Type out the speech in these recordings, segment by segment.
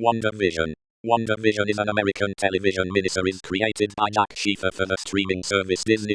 WandaVision. WandaVision is an American television miniseries created by Jac Schaeffer for the streaming service Disney+,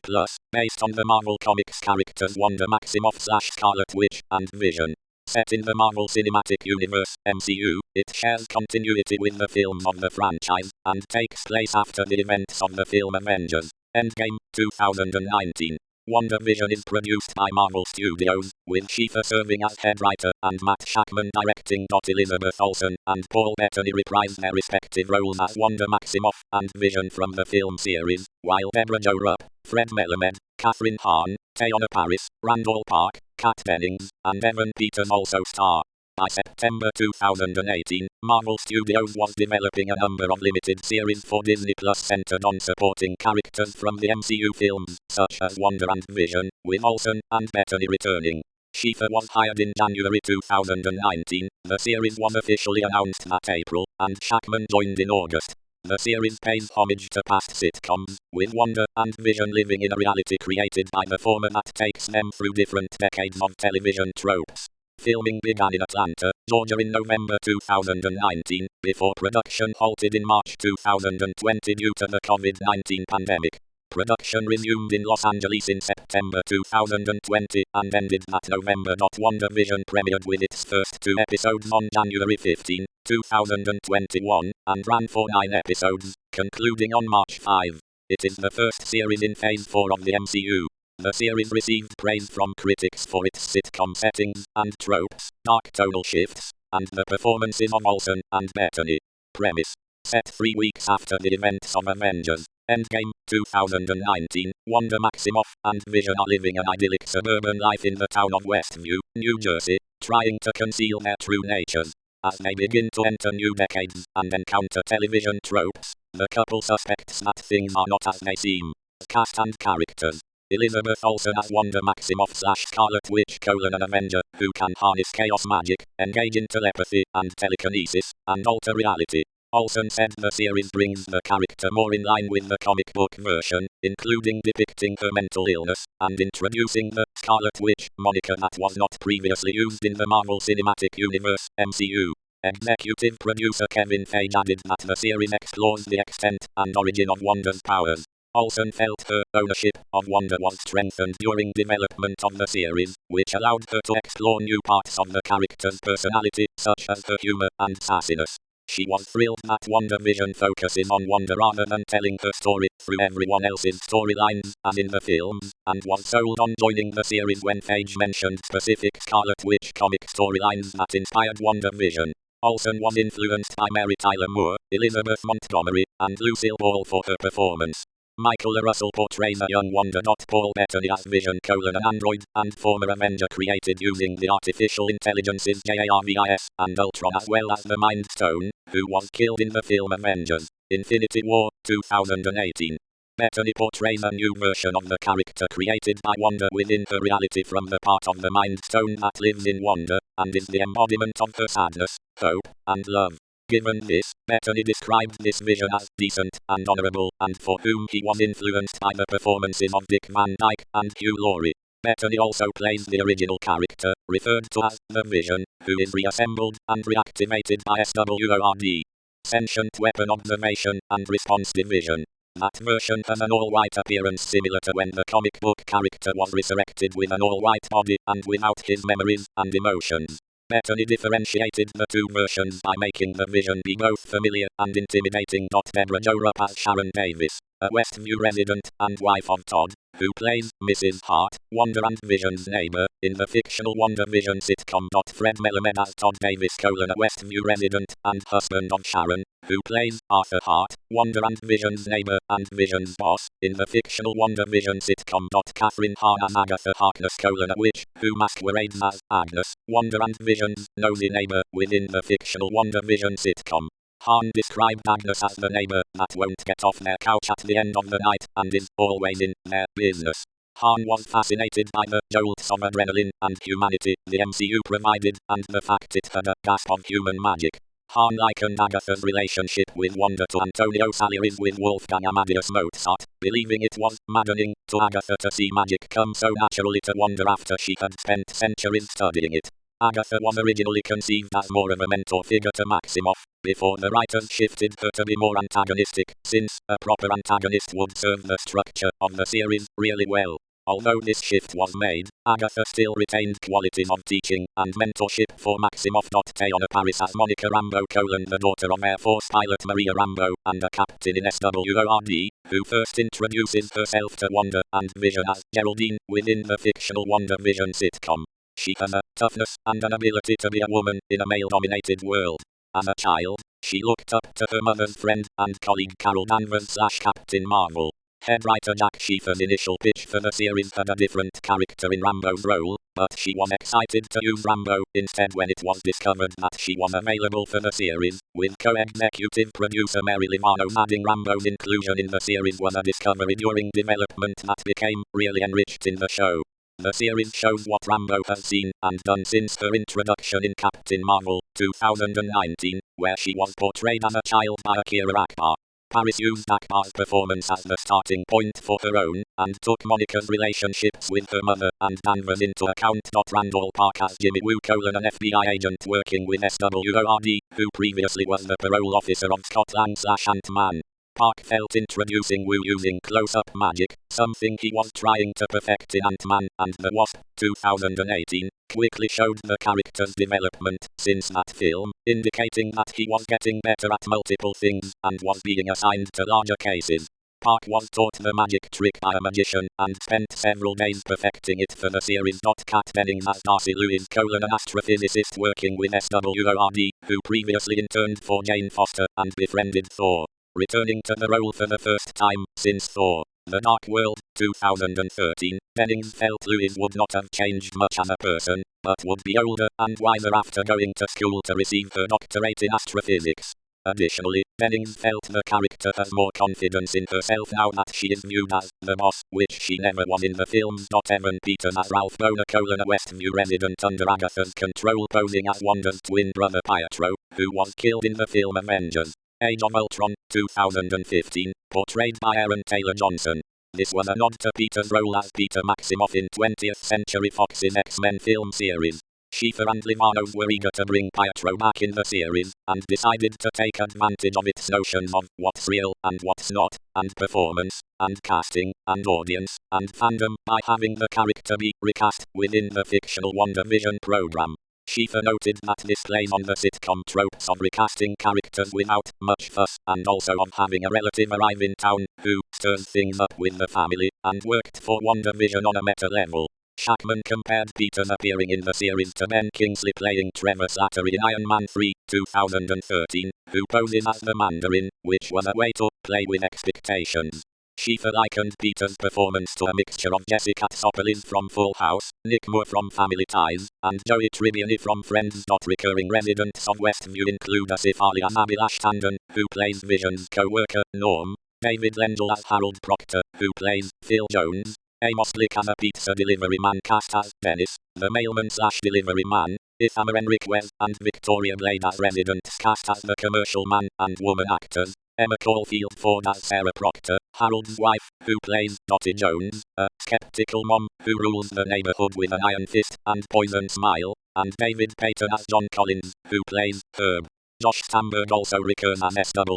based on the Marvel Comics characters Wanda Maximoff/Scarlet Witch and Vision. Set in the Marvel Cinematic Universe, MCU, it shares continuity with the films of the franchise, and takes place after the events of the film Avengers, Endgame, 2019. WandaVision is produced by Marvel Studios, with Schaeffer serving as head writer, and Matt Shakman directing.Elizabeth. Olsen and Paul Bettany reprise their respective roles as Wanda Maximoff and Vision from the film series, while Debra Jo Rupp, Melamed, Kathryn Hahn, Teyonah Parris, Randall Park, Dennings, and Evan Peters also star. By September 2018, Marvel Studios was developing a number of limited series for Disney Plus centered on supporting characters from the MCU films, such as Wanda and Vision, with Olsen and Bettany returning. Schaeffer was hired in January 2019, the series was officially announced that April, and Shakman joined in August. The series pays homage to past sitcoms, with Wanda and Vision living in a reality created by the former that takes them through different decades of television tropes. Filming began in Atlanta, Georgia in November 2019, before production halted in March 2020 due to the COVID-19 pandemic. Production resumed in Los Angeles in September 2020, and ended that November.WandaVision premiered with its first 2 episodes on January 15, 2021, and ran for 9 episodes, concluding on March 5. It is the first series in Phase 4 of the MCU. The series received praise from critics for its sitcom settings and tropes, dark tonal shifts, and the performances of Olsen and Bettany. Premise. Set 3 weeks after the events of Avengers, Endgame, 2019, Wanda Maximoff and Vision are living an idyllic suburban life in the town of Westview, New Jersey, trying to conceal their true natures. As they begin to enter new decades and encounter television tropes, the couple suspects that things are not as they seem. Cast and characters. Elizabeth Olsen as Wanda Maximoff/Scarlet Witch: an Avenger, who can harness chaos magic, engage in telepathy and telekinesis, and alter reality. Olsen said the series brings the character more in line with the comic book version, including depicting her mental illness, and introducing the Scarlet Witch moniker that was not previously used in the Marvel Cinematic Universe, MCU. Executive producer Kevin Feige added that the series explores the extent and origin of Wanda's powers. Olsen felt her ownership of Wanda was strengthened during development of the series, which allowed her to explore new parts of the character's personality, such as her humor and sassiness. She was thrilled that WandaVision focuses on Wanda rather than telling her story through everyone else's storylines, as in the films, and was sold on joining the series when Feige mentioned specific Scarlet Witch comic storylines that inspired WandaVision. Olsen was influenced by Mary Tyler Moore, Elizabeth Montgomery, and Lucille Ball for her performance. Michael Russell portrays a young Wanda. Paul Bettany as Vision: an android and former Avenger created using the artificial intelligences Jarvis and Ultron, as well as the Mind Stone, who was killed in the film Avengers: Infinity War, 2018. Bettany portrays a new version of the character created by Wanda within her reality from the part of the Mind Stone that lives in Wanda, and is the embodiment of her sadness, hope, and love. Given this, Bettany described this Vision as decent and honorable, and for whom he was influenced by the performances of Dick Van Dyke and Hugh Laurie. Bettany also plays the original character, referred to as the Vision, who is reassembled and reactivated by SWORD. Sentient Weapon Observation and Response Division. That version has an all-white appearance similar to when the comic book character was resurrected with an all-white body and without his memories and emotions. Bettany differentiated the two versions by making the Vision be both familiar and intimidating. Debra Jo Rupp as Sharon Davis, a Westview resident and wife of Todd, who plays Mrs. Hart, Wanda and Vision's neighbor, in the fictional WandaVision sitcom. Melamed as Todd Davis: a Westview resident and husband of Sharon, who plays Arthur Hart, Wanda and Vision's neighbor and Vision's boss, in the fictional WandaVision sitcom. Kathryn Hahn as Agatha Harkness: a witch, who masquerades as Agnes, Wanda and Vision's nosy neighbor, within the fictional WandaVision sitcom. Hahn described Agnes as the neighbor that won't get off their couch at the end of the night and is always in their business. Hahn was fascinated by the jolts of adrenaline and humanity the MCU provided, and the fact it had a gasp of human magic. Hahn likened Agatha's relationship with Wanda to Antonio Salieri's with Wolfgang Amadeus Mozart, believing it was maddening to Agatha to see magic come so naturally to Wanda after she had spent centuries studying it. Agatha was originally conceived as more of a mentor figure to Maximoff, before the writers shifted her to be more antagonistic, since a proper antagonist would serve the structure of the series really well. Although this shift was made, Agatha still retained qualities of teaching and mentorship for Maximoff. Teyonah Parris as Monica Rambeau, the daughter of Air Force pilot Maria Rambeau and a captain in SWORD, who first introduces herself to Wanda and Vision as Geraldine within the fictional WandaVision sitcom. She has a toughness and an ability to be a woman in a male-dominated world. As a child, she looked up to her mother's friend and colleague Carol Danvers/Captain Marvel. Head writer Jac Schaeffer's initial pitch for the series had a different character in Rambeau's role, but she was excited to use Rambeau instead when it was discovered that she was available for the series, with co-executive producer Mary Livano adding Rambeau's inclusion in the series was a discovery during development that became really enriched in the show. The series shows what Rambeau has seen and done since her introduction in Captain Marvel, 2019, where she was portrayed as a child by Akira Akbar. Parris used Akbar's performance as the starting point for her own, and took Monica's relationships with her mother and Danvers into account. Randall Park as Jimmy Woo, an FBI agent working with SWORD, who previously was the parole officer of Scott Lang/Ant-Man. Park felt introducing Woo using close-up magic, something he was trying to perfect in Ant-Man and the Wasp, 2018, quickly showed the character's development since that film, indicating that he was getting better at multiple things and was being assigned to larger cases. Park was taught the magic trick by a magician and spent several days perfecting it for the series. Kat Dennings as Darcy Lewis, an astrophysicist working with SWORD, who previously interned for Jane Foster and befriended Thor, returning to the role for the first time since Thor: The Dark World, 2013. Dennings felt Lewis would not have changed much as a person, but would be older and wiser after going to school to receive her doctorate in astrophysics. Additionally, Dennings felt the character has more confidence in herself now that she is viewed as the boss, which she never was in the films. Evan Peters as Ralph Boner, a Westview resident under Agatha's control, posing as Wanda's twin brother Pietro, who was killed in the film Avengers: Age of Ultron, 2015, portrayed by Aaron Taylor Johnson. This was a nod to Peter's role as Peter Maximoff in 20th Century Fox's X-Men film series. Schaeffer and Livano were eager to bring Pietro back in the series, and decided to take advantage of its notions of what's real and what's not, and performance, and casting, and audience, and fandom by having the character be recast within the fictional WandaVision program. Schaeffer noted that this plays on the sitcom tropes of recasting characters without much fuss, and also of having a relative arrive in town who stirs things up with the family, and worked for WandaVision on a meta level. Shakman compared Peter's appearing in the series to Ben Kingsley playing Trevor Slattery in Iron Man 3, 2013, who poses as the Mandarin, which was a way to play with expectations. Schaeffer likened Peter's performance to a mixture of Jessica Sopelin from Full House, Nick Moore from Family Ties, and Joey Tribbiani from Friends. Recurring residents of Westview include Asif Ali as Abhilash Tandon, who plays Vision's co-worker, Norm; David Lendl as Harold Proctor, who plays Phil Jones; Amos Lick as a pizza delivery man cast as Dennis, the mailman/delivery man; Ithama Enriquez and Victoria Blade as residents cast as the commercial man and woman actors; Emma Caulfield Ford as Sarah Proctor, Harold's wife, who plays Dottie Jones, a skeptical mom who rules the neighborhood with an iron fist and poison smile; and David Payton as John Collins, who plays Herb. Josh Stamberg also recurs as SWORD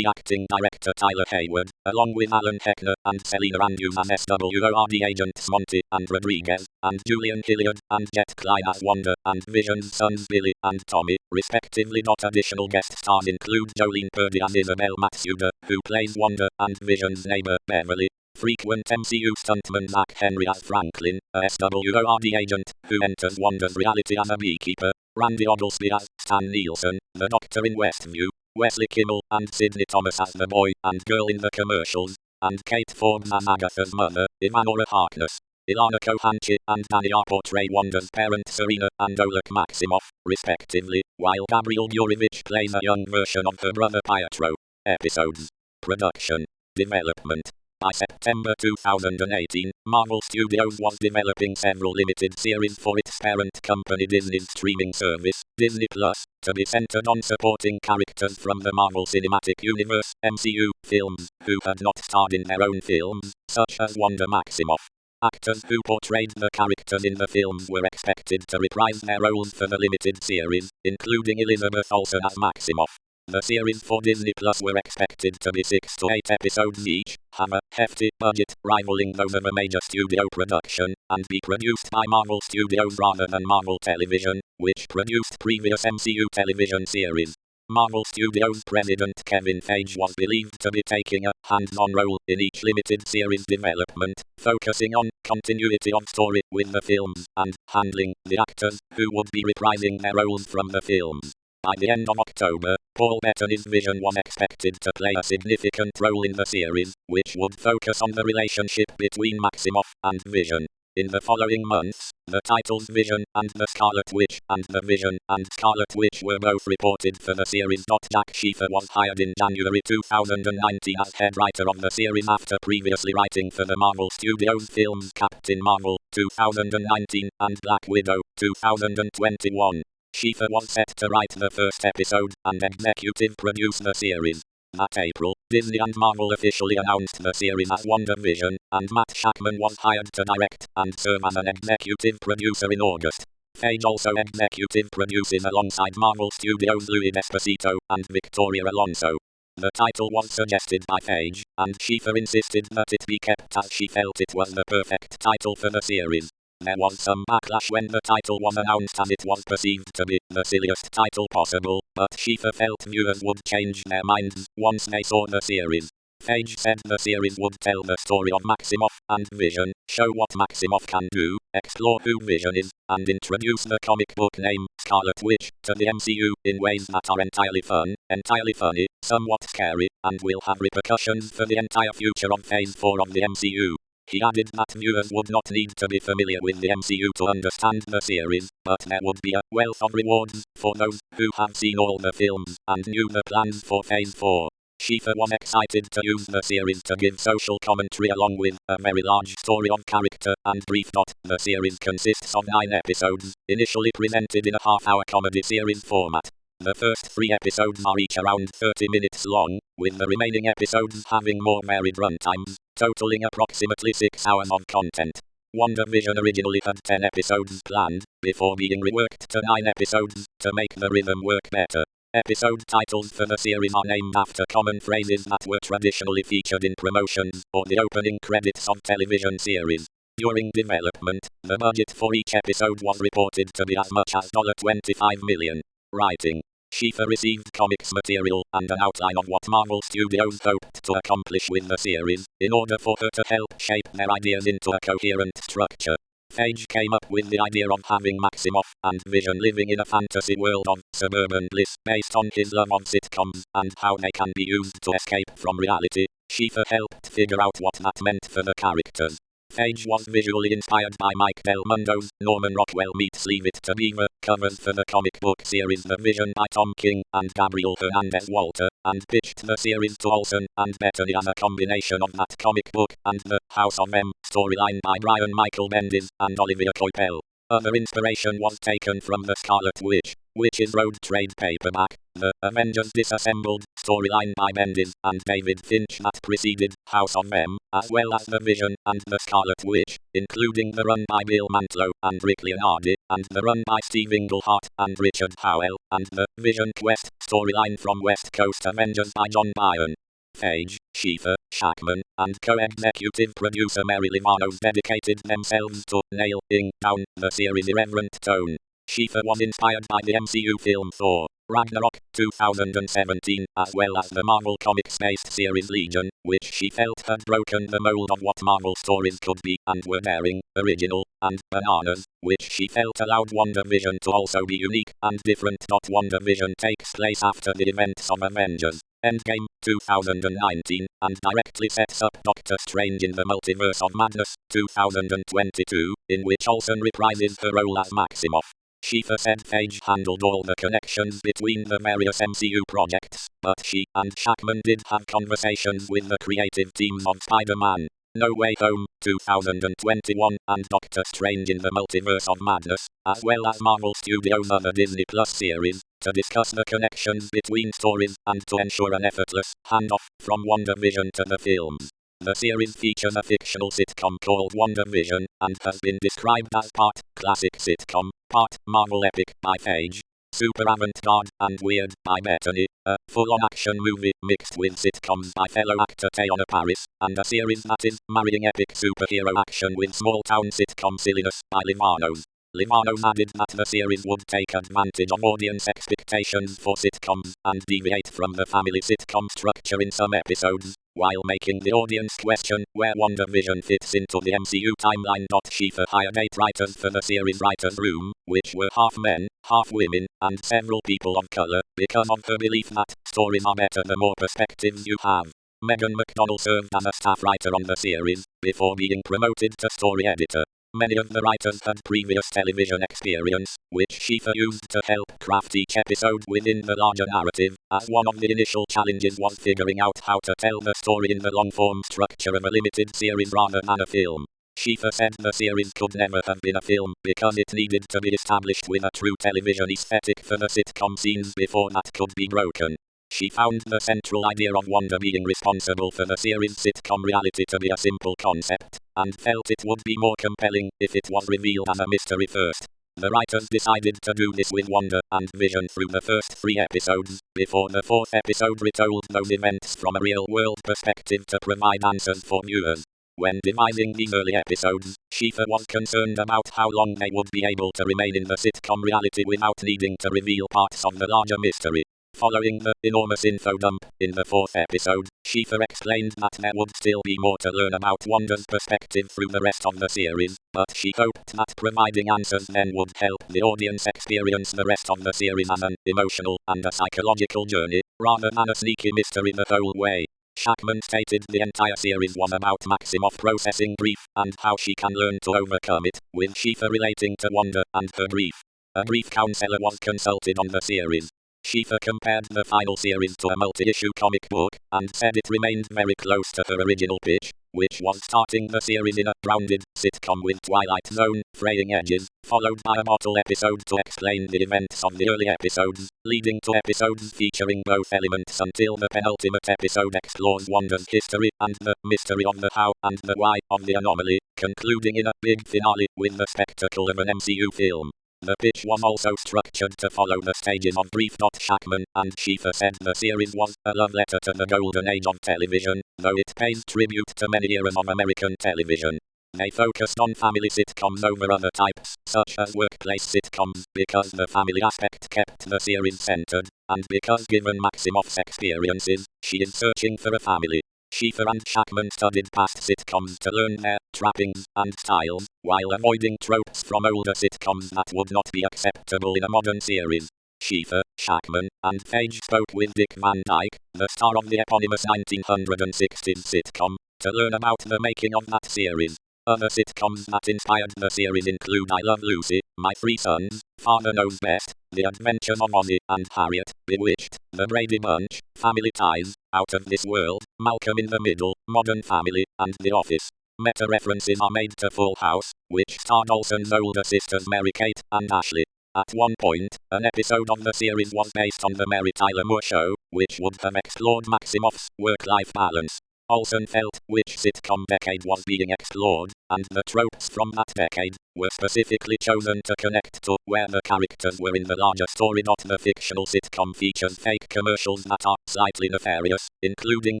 acting director Tyler Hayward, along with Alan Heckner and Selena Andrews as SWORD agents Monty and Rodriguez, and Julian Hilliard and Jet Klein as Wanda and Vision's sons Billy and Tommy, respectively. Additional guest stars include Jolene Purdy as Isabel Matsuda, who plays Wanda and Vision's neighbor Beverly; frequent MCU stuntman Zach Henry as Franklin, a SWORD agent, who enters Wanda's reality as a beekeeper; Randy Oglesby as Stan Nielsen, the Doctor in Westview; Wesley Kimmel and Sidney Thomas as the boy and girl in the commercials; and Kate Forbes as Agatha's mother, Ivanora Harkness. Ilana Kohanchi and Danny are portray Wanda's parent Serena and Olek Maximoff, respectively, while Gabriel Gurevich plays a young version of her brother Pietro. Episodes. Production. Development. By September 2018, Marvel Studios was developing several limited series for its parent company Disney's streaming service, Disney+, to be centered on supporting characters from the Marvel Cinematic Universe, MCU, films, who had not starred in their own films, such as Wanda Maximoff. Actors who portrayed the characters in the films were expected to reprise their roles for the limited series, including Elizabeth Olsen as Maximoff. The series for Disney Plus were expected to be 6 to 8 episodes each, have a hefty budget rivaling those of a major studio production, and be produced by Marvel Studios rather than Marvel Television, which produced previous MCU television series. Marvel Studios president Kevin Feige was believed to be taking a hands-on role in each limited series development, focusing on continuity of story with the films, and handling the actors who would be reprising their roles from the films. By the end of October, Paul Bettany's Vision was expected to play a significant role in the series, which would focus on the relationship between Maximoff and Vision. In the following months, the titles Vision and the Scarlet Witch and the Vision and Scarlet Witch were both reported for the series. Jac Schaeffer was hired in January 2019 as head writer of the series after previously writing for the Marvel Studios films Captain Marvel 2019 and Black Widow 2021. Schaeffer was set to write the first episode and executive produce the series. That April, Disney and Marvel officially announced the series as WandaVision, and Matt Shakman was hired to direct and serve as an executive producer in August. Feige also executive produces alongside Marvel Studios' Louis D'Esposito and Victoria Alonso. The title was suggested by Feige, and Schaeffer insisted that it be kept as she felt it was the perfect title for the series. There was some backlash when the title was announced as it was perceived to be the silliest title possible, but Schaeffer felt viewers would change their minds once they saw the series. Feige said the series would tell the story of Maximoff and Vision, show what Maximoff can do, explore who Vision is, and introduce the comic book name, Scarlet Witch, to the MCU in ways that are entirely fun, entirely funny, somewhat scary, and will have repercussions for the entire future of Phase 4 of the MCU. He added that viewers would not need to be familiar with the MCU to understand the series, but there would be a wealth of rewards for those who have seen all the films and knew the plans for Phase 4. Schaeffer was excited to use the series to give social commentary along with a very large story of character and brief. The series consists of 9 episodes, initially presented in a half-hour comedy series format. The first 3 episodes are each around 30 minutes long, with the remaining episodes having more varied runtimes, totaling approximately 6 hours of content. WandaVision originally had 10 episodes planned, before being reworked to 9 episodes, to make the rhythm work better. Episode titles for the series are named after common phrases that were traditionally featured in promotions or the opening credits of television series. During development, the budget for each episode was reported to be as much as $25 million. Writing. Schaeffer received comics material and an outline of what Marvel Studios hoped to accomplish with the series, in order for her to help shape their ideas into a coherent structure. Feige came up with the idea of having Maximoff and Vision living in a fantasy world of suburban bliss based on his love of sitcoms and how they can be used to escape from reality. Schaeffer helped figure out what that meant for the characters. Feige was visually inspired by Mike Del Mundo's Norman Rockwell meets Leave It to Beaver covers for the comic book series The Vision by Tom King and Gabriel Hernandez Walter, and pitched the series to Olsen and Bettany as a combination of that comic book and the House of M storyline by Brian Michael Bendis and Olivia Coipel. Other inspiration was taken from the Scarlet Witch, which is road trade paperback, the Avengers Disassembled storyline by Bendis and David Finch that preceded House of M, as well as the Vision and the Scarlet Witch, including the run by Bill Mantlo and Rick Leonardi, and the run by Steve Englehart and Richard Howell, and the Vision Quest storyline from West Coast Avengers by John Byrne. Feige, Schaeffer, Shakman, and co-executive producer Mary Livanos dedicated themselves to nailing down the series' irreverent tone. Schaeffer was inspired by the MCU film Thor, Ragnarok, 2017, as well as the Marvel Comics-based series Legion, which she felt had broken the mold of what Marvel stories could be and were daring, original, and bananas, which she felt allowed WandaVision to also be unique and different. WandaVision takes place after the events of Avengers Endgame, 2019, and directly sets up Doctor Strange in the Multiverse of Madness, 2022, in which Olsen reprises her role as Maximoff. Schaeffer said Feige handled all the connections between the various MCU projects, but she and Shakman did have conversations with the creative teams of Spider-Man, No Way Home, 2021, and Doctor Strange in the Multiverse of Madness, as well as Marvel Studios' other Disney Plus series, to discuss the connections between stories and to ensure an effortless handoff from WandaVision to the films. The series features a fictional sitcom called Wanda Vision, and has been described as part classic sitcom, part Marvel epic by Phage, super avant-garde and weird by Bettany, a full-on action movie mixed with sitcoms by fellow actor Teyonah Parris, and a series that is marrying epic superhero action with small-town sitcom silliness by Livanos. Livanos added that the series would take advantage of audience expectations for sitcoms and deviate from the family sitcom structure in some episodes, while making the audience question where WandaVision fits into the MCU timeline. Schaeffer hired 8 writers for the series writers' room, which were half men, half women, and several people of color, because of her belief that stories are better the more perspectives you have. Megan McDonnell served as a staff writer on the series, before being promoted to story editor. Many of the writers had previous television experience, which Schaeffer used to help craft each episode within the larger narrative, as one of the initial challenges was figuring out how to tell the story in the long-form structure of a limited series rather than a film. Schaeffer said the series could never have been a film because it needed to be established with a true television aesthetic for the sitcom scenes before that could be broken. She found the central idea of Wanda being responsible for the series' sitcom reality to be a simple concept, and felt it would be more compelling if it was revealed as a mystery first. The writers decided to do this with Wanda and Vision through the first 3 episodes, before the 4th episode retold those events from a real-world perspective to provide answers for viewers. When devising these early episodes, Schaeffer was concerned about how long they would be able to remain in the sitcom reality without needing to reveal parts of the larger mystery. Following the enormous info dump in the 4th episode, Schaeffer explained that there would still be more to learn about Wanda's perspective through the rest of the series, but she hoped that providing answers then would help the audience experience the rest of the series as an emotional and a psychological journey, rather than a sneaky mystery the whole way. Shakman stated the entire series was about Maximoff processing grief and how she can learn to overcome it, with Schaeffer relating to Wanda and her grief. A grief counselor was consulted on the series. Schaeffer compared the final series to a multi-issue comic book, and said it remained very close to her original pitch, which was starting the series in a grounded sitcom with Twilight Zone fraying edges, followed by a bottle episode to explain the events of the early episodes, leading to episodes featuring both elements until the penultimate episode explores Wanda's history and the mystery of the how and the why of the anomaly, concluding in a big finale with the spectacle of an MCU film. The pitch was also structured to follow the stages of grief. Shakman and Schaeffer said the series was a love letter to the golden age of television, though it pays tribute to many eras of American television. They focused on family sitcoms over other types, such as workplace sitcoms, because the family aspect kept the series centered, and because given Maximoff's experiences, she is searching for a family. Schaeffer and Shakman studied past sitcoms to learn their trappings and styles, while avoiding tropes from older sitcoms that would not be acceptable in a modern series. Schaeffer, Shakman, and Phage spoke with Dick Van Dyke, the star of the eponymous 1960s sitcom, to learn about the making of that series. Other sitcoms that inspired the series include I Love Lucy, My Three Sons, Father Knows Best, The Adventures of Ozzie and Harriet, Bewitched, The Brady Bunch, Family Ties, Out of This World, Malcolm in the Middle, Modern Family, and The Office. Meta-references are made to Full House, which starred Olsen's older sisters Mary-Kate and Ashley. At one point, an episode of the series was based on The Mary Tyler Moore Show, which would have explored Maximoff's work-life balance. Olsen felt which sitcom decade was being explored, and the tropes from that decade were specifically chosen to connect to where the characters were in the larger story. The fictional sitcom features fake commercials that are slightly nefarious, including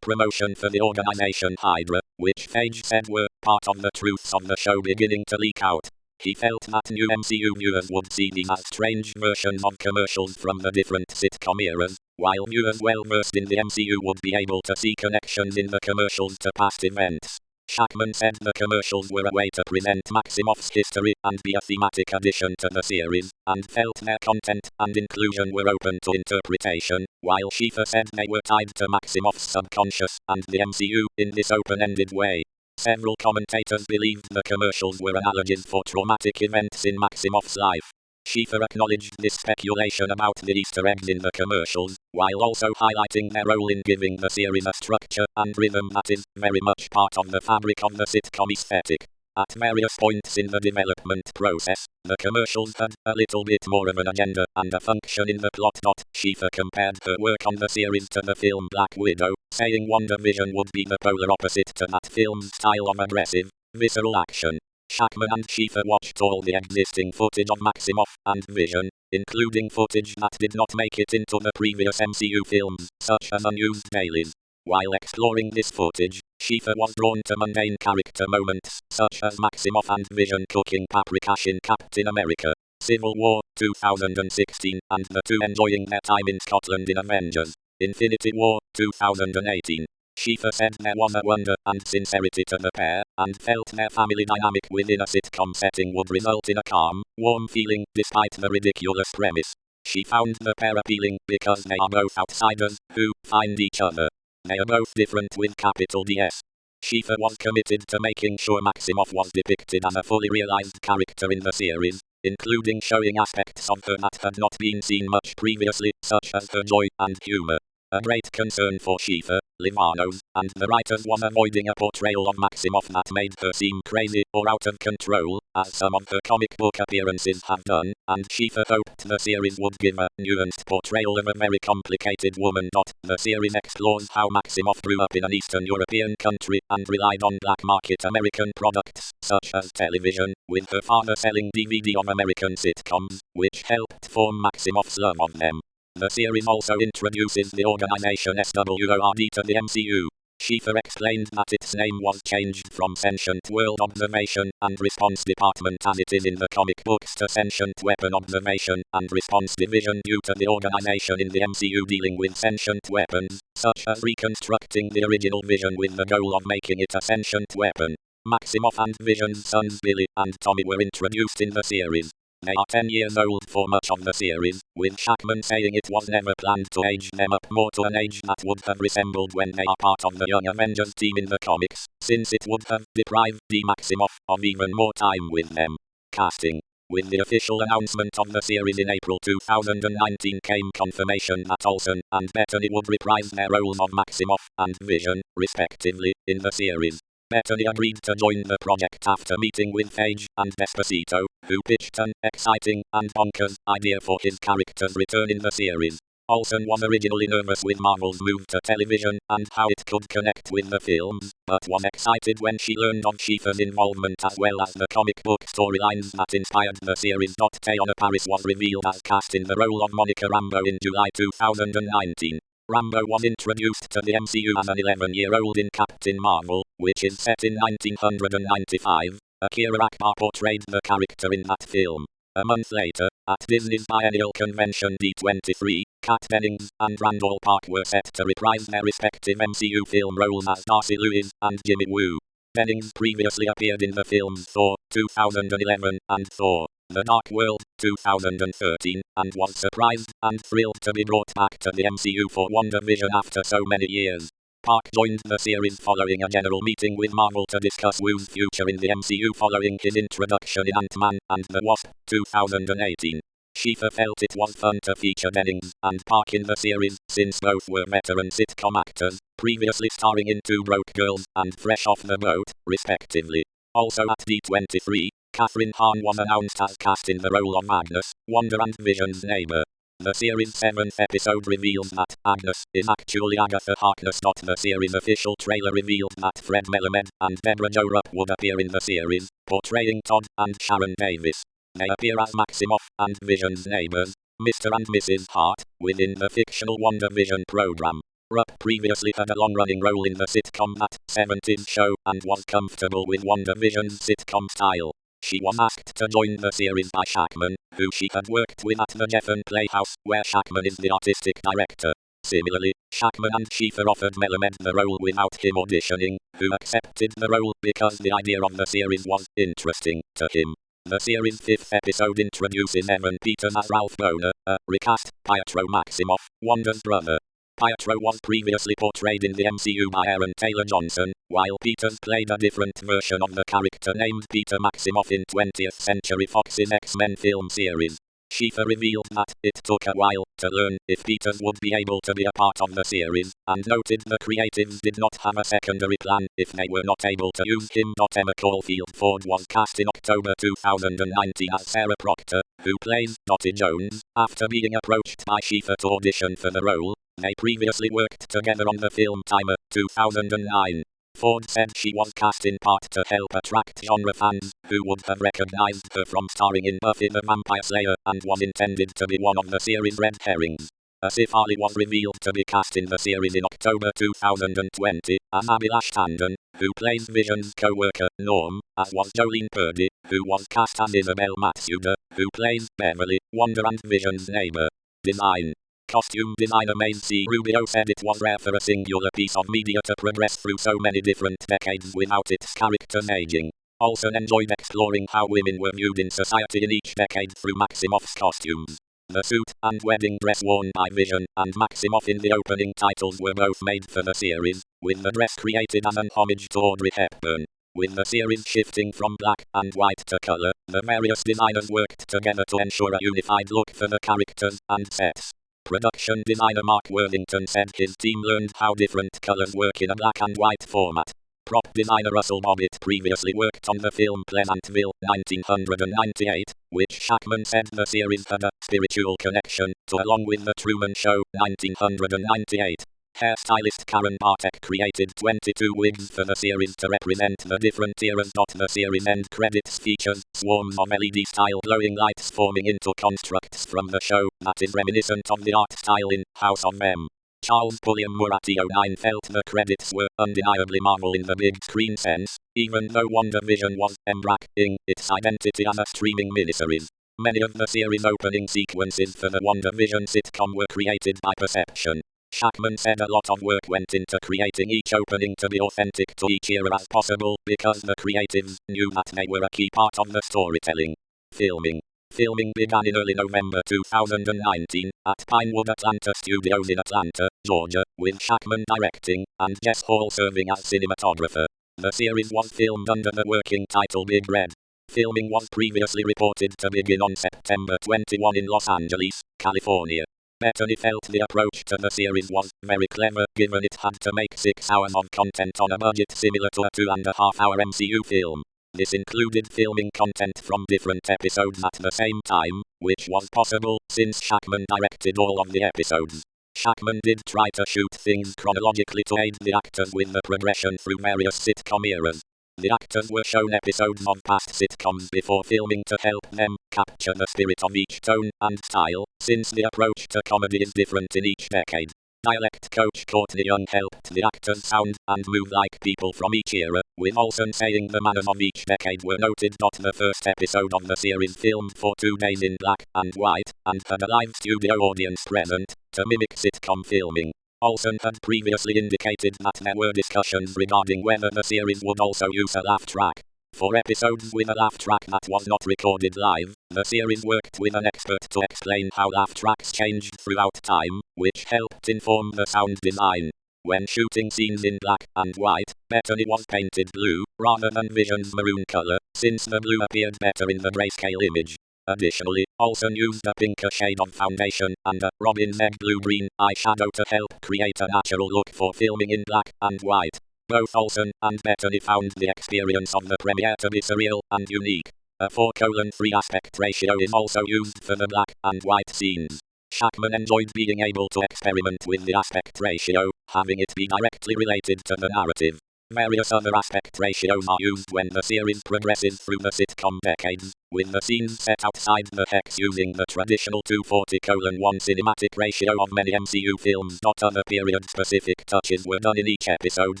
promotion for the organization Hydra, which Phage said were part of the truths of the show beginning to leak out. He felt that new MCU viewers would see these as strange versions of commercials from the different sitcom eras, while viewers well versed in the MCU would be able to see connections in the commercials to past events. Shakman said the commercials were a way to present Maximoff's history and be a thematic addition to the series, and felt their content and inclusion were open to interpretation, while Schaeffer said they were tied to Maximoff's subconscious and the MCU in this open-ended way. Several commentators believed the commercials were analogies for traumatic events in Maximoff's life. Schaeffer acknowledged this speculation about the Easter eggs in the commercials, while also highlighting their role in giving the series a structure and rhythm that is very much part of the fabric of the sitcom aesthetic. At various points in the development process, the commercials had a little bit more of an agenda and a function in the plot. Schaeffer compared her work on the series to the film Black Widow, saying WandaVision would be the polar opposite to that film's style of aggressive, visceral action. Shakman and Schaeffer watched all the existing footage of Maximoff and Vision, including footage that did not make it into the previous MCU films, such as unused dailies. While exploring this footage, Schaeffer was drawn to mundane character moments, such as Maximoff and Vision cooking paprikash in Captain America: Civil War, 2016, and the two enjoying their time in Scotland in Avengers: Infinity War, 2018. Schaeffer said there was a wonder and sincerity to the pair, and felt their family dynamic within a sitcom setting would result in a calm, warm feeling despite the ridiculous premise. She found the pair appealing because they are both outsiders who find each other. They are both different with capital DS. Schaeffer was committed to making sure Maximoff was depicted as a fully realized character in the series, including showing aspects of her that had not been seen much previously, such as her joy and humor. A great concern for Schaeffer, Livanos, and the writers was avoiding a portrayal of Maximoff that made her seem crazy or out of control, as some of her comic book appearances have done, and Schaeffer hoped the series would give a nuanced portrayal of a very complicated woman. The series explores how Maximoff grew up in an Eastern European country and relied on black market American products, such as television, with her father selling DVD of American sitcoms, which helped form Maximoff's love of them. The series also introduces the organization SWORD to the MCU. Schaeffer explained that its name was changed from Sentient World Observation and Response Department as it is in the comic books to Sentient Weapon Observation and Response Division due to the organization in the MCU dealing with sentient weapons, such as reconstructing the original Vision with the goal of making it a sentient weapon. Maximoff and Vision's sons Billy and Tommy were introduced in the series. They are 10 years old for much of the series, with Shakman saying it was never planned to age them up more to an age that would have resembled when they are part of the Young Avengers team in the comics, since it would have deprived D. Maximoff of even more time with them. Casting. With the official announcement of the series in April 2019 came confirmation that Olsen and Bettany would reprise their roles of Maximoff and Vision, respectively, in the series. Bettany agreed to join the project after meeting with Phage and Despacito, who pitched an exciting and bonkers idea for his character's return in the series. Olsen was originally nervous with Marvel's move to television and how it could connect with the films, but was excited when she learned of Schaeffer's involvement as well as the comic book storylines that inspired the series. Teyonah Parris was revealed as cast in the role of Monica Rambeau in July 2019. Rambeau was introduced to the MCU as an 11-year-old in Captain Marvel, which is set in 1995. Akira Akbar portrayed the character in that film. A month later, at Disney's biennial convention D23, Kat Dennings and Randall Park were set to reprise their respective MCU film roles as Darcy Lewis and Jimmy Woo. Dennings previously appeared in the films Thor, 2011, and Thor: The Dark World, 2013, and was surprised and thrilled to be brought back to the MCU for WandaVision after so many years. Park joined the series following a general meeting with Marvel to discuss Woo's future in the MCU following his introduction in Ant-Man and the Wasp, 2018. Schaeffer felt it was fun to feature Dennings and Park in the series, since both were veteran sitcom actors, previously starring in Two Broke Girls and Fresh Off the Boat, respectively. Also at D23, Kathryn Hahn was announced as cast in the role of Agnes, Wanda and Vision's neighbor. The series' 7th episode reveals that Agnes is actually Agatha Harkness. The series' official trailer revealed that Fred Melamed and Debra Jo Rupp would appear in the series, portraying Todd and Sharon Davis. They appear as Maximoff and Vision's neighbors, Mr. and Mrs. Hart, within the fictional WandaVision program. Rupp previously had a long-running role in the sitcom That 70s Show and was comfortable with WandaVision's sitcom style. She was asked to join the series by Shakman, who she had worked with at the Geffen Playhouse, where Shakman is the artistic director. Similarly, Shakman and Schaeffer offered Melamed the role without him auditioning, who accepted the role because the idea of the series was interesting to him. The series' 5th episode introduces Evan Peters as Ralph Boner, a recast Pietro Maximoff, Wanda's brother. Pietro was previously portrayed in the MCU by Aaron Taylor Johnson, while Peters played a different version of the character named Peter Maximoff in 20th Century Fox's X-Men film series. Schaeffer revealed that it took a while to learn if Peters would be able to be a part of the series, and noted the creatives did not have a secondary plan if they were not able to use him. Emma Caulfield Ford was cast in October 2019 as Sarah Proctor, who plays Dottie Jones, after being approached by Schaeffer to audition for the role. They previously worked together on the film Timer, 2009. Ford said she was cast in part to help attract genre fans, who would have recognized her from starring in Buffy the Vampire Slayer, and was intended to be one of the series' red herrings. Asif Ali was revealed to be cast in the series in October 2020, as Abhilash Tandon, who plays Vision's co-worker, Norm, as was Jolene Purdy, who was cast as Isabel Matsuda, who plays Beverly, Wanda and Vision's neighbor. Design. Costume designer Macy Rubio said it was rare for a singular piece of media to progress through so many different decades without its characters aging. Olsen enjoyed exploring how women were viewed in society in each decade through Maximoff's costumes. The suit and wedding dress worn by Vision and Maximoff in the opening titles were both made for the series, with the dress created as an homage to Audrey Hepburn. With the series shifting from black and white to color, the various designers worked together to ensure a unified look for the characters and sets. Production designer Mark Worthington said his team learned how different colors work in a black and white format. Prop designer Russell Bobbitt previously worked on the film Pleasantville, 1998, which Shakman said the series had a spiritual connection to, along with The Truman Show, 1998. Hairstylist Karen Bartek created 22 wigs for the series to represent the different eras. The series end credits features swarms of LED-style glowing lights forming into constructs from the show that is reminiscent of the art style in House of M. Charles Pulliam Muratio 9 felt the credits were undeniably Marvel in the big screen sense, even though WandaVision was embracing its identity as a streaming miniseries. Many of the series' opening sequences for the WandaVision sitcom were created by Perception. Shakman said a lot of work went into creating each opening to be authentic to each era as possible because the creatives knew that they were a key part of the storytelling. Filming began in early November 2019 at Pinewood Atlanta Studios in Atlanta, Georgia, with Shakman directing and Jess Hall serving as cinematographer. The series was filmed under the working title Big Red. Filming was previously reported to begin on September 21 in Los Angeles, California. Bettany felt the approach to the series was very clever given it had to make 6 hours of content on a budget similar to a 2.5-hour MCU film. This included filming content from different episodes at the same time, which was possible since Shakman directed all of the episodes. Shakman did try to shoot things chronologically to aid the actors with the progression through various sitcom eras. The actors were shown episodes of past sitcoms before filming to help them capture the spirit of each tone and style, since the approach to comedy is different in each decade. Dialect coach Courtney Young helped the actors sound and move like people from each era, with Olsen saying the manners of each decade were noted. The first episode of the series filmed for 2 days in black and white, and had a live studio audience present, to mimic sitcom filming. Olsen had previously indicated that there were discussions regarding whether the series would also use a laugh track. For episodes with a laugh track that was not recorded live, the series worked with an expert to explain how laugh tracks changed throughout time, which helped inform the sound design. When shooting scenes in black and white, Bettany was painted blue, rather than Vision's maroon color, since the blue appeared better in the grayscale image. Additionally, Olsen used a pinker shade of foundation and a robin's egg blue-green eyeshadow to help create a natural look for filming in black and white. Both Olsen and Bettany found the experience of the premiere to be surreal and unique. A 4:3 aspect ratio is also used for the black and white scenes. Shakman enjoyed being able to experiment with the aspect ratio, having it be directly related to the narrative. Various other aspect ratios are used when the series progresses through the sitcom decades, with the scenes set outside the hex using the traditional 2:40:1 cinematic ratio of many MCU films. Other period-specific touches were done in each episode,